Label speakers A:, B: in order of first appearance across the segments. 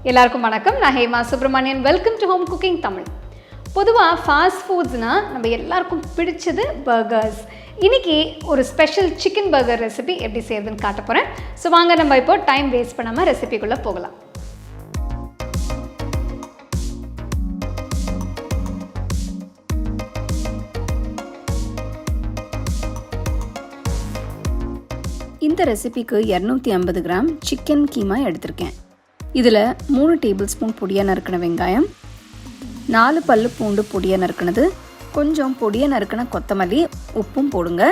A: எல்லாருக்கும் வணக்கம். நான் Hema Subramanian. Welcome to home cooking Tamil. பொதுவாக ஃபாஸ்ட் ஃபுட்ஸ்னால் நம்ம எல்லாருக்கும் பிடிச்சது பர்கர்ஸ். இன்றைக்கி ஒரு ஸ்பெஷல் சிக்கன் பர்கர் ரெசிபி எப்படி செய்யறதுன்னு காட்ட போகிறேன். ஸோ வாங்க நம்ம இப்போ டைம் வேஸ்ட் பண்ணாமல் ரெசிபிக்குள்ளே போகலாம்.
B: இந்த ரெசிபிக்கு 250 கிராம் சிக்கன் கீமா எடுத்திருக்கேன். இதில் 3 டேபிள் ஸ்பூன் பொடியாக நறுக்கின வெங்காயம், 4 பல்லு பூண்டு பொடியாக நறுக்கினது, கொஞ்சம் பொடியாக நறுக்கின கொத்தமல்லி, உப்பும் போடுங்க.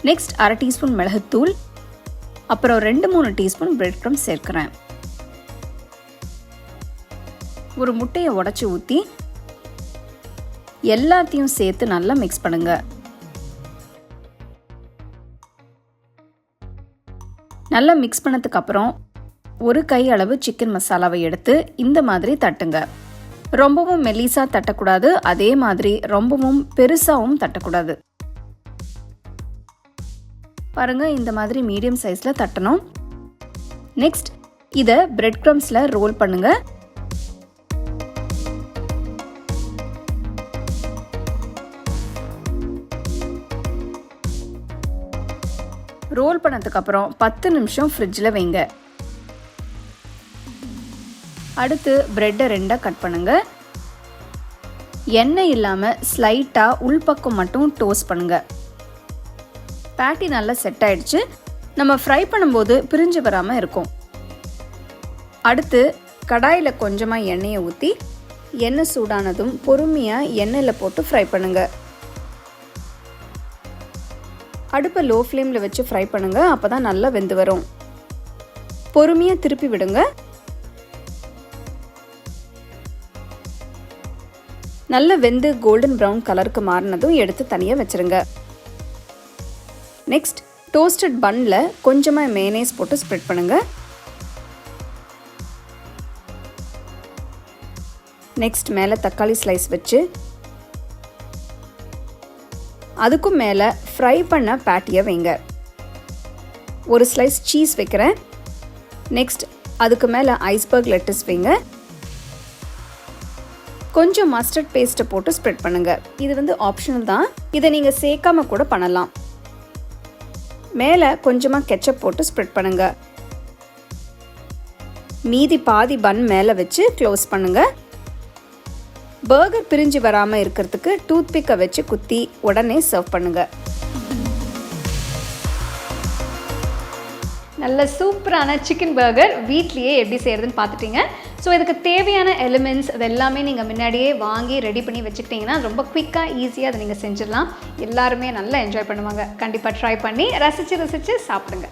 B: நெக்ஸ்ட் 1/2 டீஸ்பூன் மிளகுத்தூள், அப்புறம் 2-3 டீஸ்பூன் பிரெட் க்ரம்ஸ் சேர்க்கிறேன். ஒரு முட்டையை உடைச்சி ஊற்றி எல்லாத்தையும் சேர்த்து நல்லா மிக்ஸ் பண்ணுங்க. நல்லா மிக்ஸ் பண்ணதுக்கு அப்புறம் ஒரு கை அளவு சிக்கன் மசாலாவை எடுத்து இந்த மாதிரி தட்டுங்க. ரொம்பவும் மெல்லிசா தட்டக்கூடாது, அதே மாதிரி ரொம்பவும் பெருசாகவும் தட்டக்கூடாது. பாருங்க, இந்த மாதிரி மீடியம் சைஸ்ல தட்டணும். நெக்ஸ்ட் இதை பிரெட் க்ரம்ஸ்ல ரோல் பண்ணுங்க. ரோல் பண்ணதுக்கு அப்புறம் 10 நிமிஷம் ஃப்ரிட்ஜில் வைங்க. அடுத்து பிரெட்டை 2 கட் பண்ணுங்க. எண்ணெய் இல்லாமல் ஸ்லைட்டாக உள்பக்கம் மட்டும் டோஸ்ட் பண்ணுங்க. பேட்டி நல்லா செட் ஆயிடுச்சு. நம்ம ஃப்ரை பண்ணும்போது பிரிஞ்சு வராமல் இருக்கும். அடுத்து கடாயில் கொஞ்சமாக எண்ணெயை ஊற்றி எண்ணெய் சூடானதும் பொறுமையாக எண்ணெயில் போட்டு ஃப்ரை பண்ணுங்க. அடுப்பை லோ ஃப்ளேமில் வச்சு ஃப்ரை பண்ணுங்க. அப்போ தான் நல்லா வெந்து வரும். பொறுமையாக திருப்பி விடுங்க. நல்லா வெந்து கோல்டன் ப்ரௌன் கலருக்கு மாறினதும் எடுத்து தனியாக வச்சுருங்க. நெக்ஸ்ட் டோஸ்டட் பன்னில் கொஞ்சமாக மேனேஸ் போட்டு ஸ்ப்ரெட் பண்ணுங்க. நெக்ஸ்ட் மேலே தக்காளி ஸ்லைஸ் வச்சு அதுக்கும் மேலே ஃப்ரை பண்ண பேட்டியை வைங்க. ஒரு ஸ்லைஸ் சீஸ் வைக்கிறேன். நெக்ஸ்ட் அதுக்கு மேலே ஐஸ்பர்க் லெட்டஸ் வைங்க. கொஞ்சம் மஸ்டர்ட் பேஸ்ட்டை போட்டு ஸ்ப்ரெட் பண்ணுங்க. இது ஆப்ஷனல் தான், இதை நீங்கள் சேர்க்காம கூட பண்ணலாம். மேலே கொஞ்சமாக கெச்சப் போட்டு ஸ்ப்ரெட் பண்ணுங்க. மீதி பாதி பன் மேலே வச்சு க்ளோஸ் பண்ணுங்க. பர்கர் பிரிஞ்சு வராமல் இருக்கிறதுக்கு டூத் பிக்கை வச்சு குத்தி உடனே சர்வ் பண்ணுங்க.
A: நல்ல சூப்பரான சிக்கன் பர்கர் வீட்லேயே எப்படி செய்கிறதுன்னு பார்த்துட்டீங்க. ஸோ இதுக்கு தேவையான எலிமெண்ட்ஸ் அது எல்லாமே நீங்கள் முன்னாடியே வாங்கி ரெடி பண்ணி வச்சுக்கிட்டிங்கன்னா ரொம்ப குயிக்காக ஈஸியாக அதை நீங்கள் செஞ்சிடலாம். எல்லாருமே நல்லா என்ஜாய் பண்ணுவாங்க. கண்டிப்பாக ட்ரை பண்ணி ரசித்து சாப்பிடுங்க.